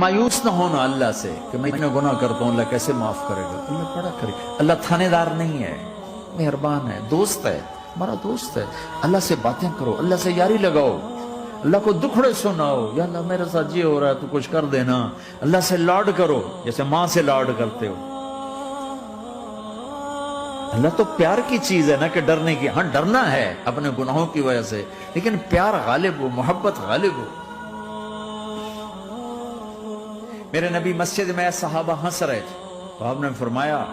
مایوس نہ ہونا اللہ سے کہ میں گناہ کرتا ہوں، اللہ کیسے معاف کرے گا، اللہ بڑا کرے گا۔ اللہ تھانے دار نہیں ہے، مہربان ہے، دوست ہے، ہمارا دوست ہے۔ اللہ سے باتیں کرو، اللہ سے یاری لگاؤ، اللہ کو دکھڑے سناؤ، یا اللہ میرے ساتھ یہ ہو رہا ہے تو کچھ کر دینا۔ اللہ سے لاڈ کرو جیسے ماں سے لاڈ کرتے ہو۔ اللہ تو پیار کی چیز ہے نا کہ ڈرنے کی، ہاں ڈرنا ہے اپنے گناہوں کی وجہ سے، لیکن پیار غالب ہو، محبت غالب ہو۔ میرے نبی مسجد میں صحابہ ہنس رہے تھے تو آپ نے فرمایا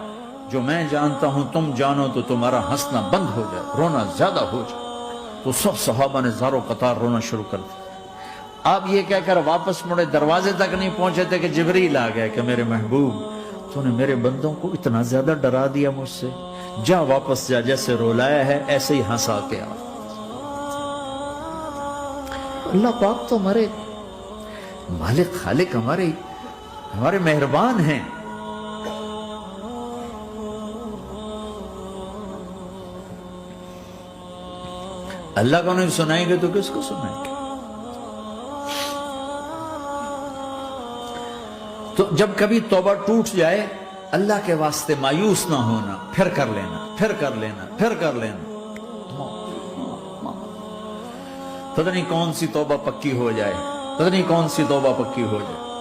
جو میں جانتا ہوں تم جانو تو تمہارا ہنسنا بند ہو جائے، رونا زیادہ ہو جائے۔ تو سب صحابہ نے زارو قطار رونا شروع کر دیا۔ آپ یہ کہہ کر واپس مڑے، دروازے تک نہیں پہنچے تھے کہ جبریل آ گیا کہ میرے محبوب تو نے میرے بندوں کو اتنا زیادہ ڈرا دیا مجھ سے، جا واپس جا، جیسے رولایا ہے ایسے ہی ہنسا کے آ۔ اللہ پاک تو ہمارے مالک خالق، ہمارے مہربان ہیں۔ اللہ کو نہیں سنائیں گے تو کس کو سنائیں گے؟ تو جب کبھی توبہ ٹوٹ جائے اللہ کے واسطے مایوس نہ ہونا، پھر کر لینا، پھر کر لینا، پھر کر لینا۔ پتہ نہیں کون سی توبہ پکی ہو جائے، پتہ نہیں کون سی توبہ پکی ہو جائے۔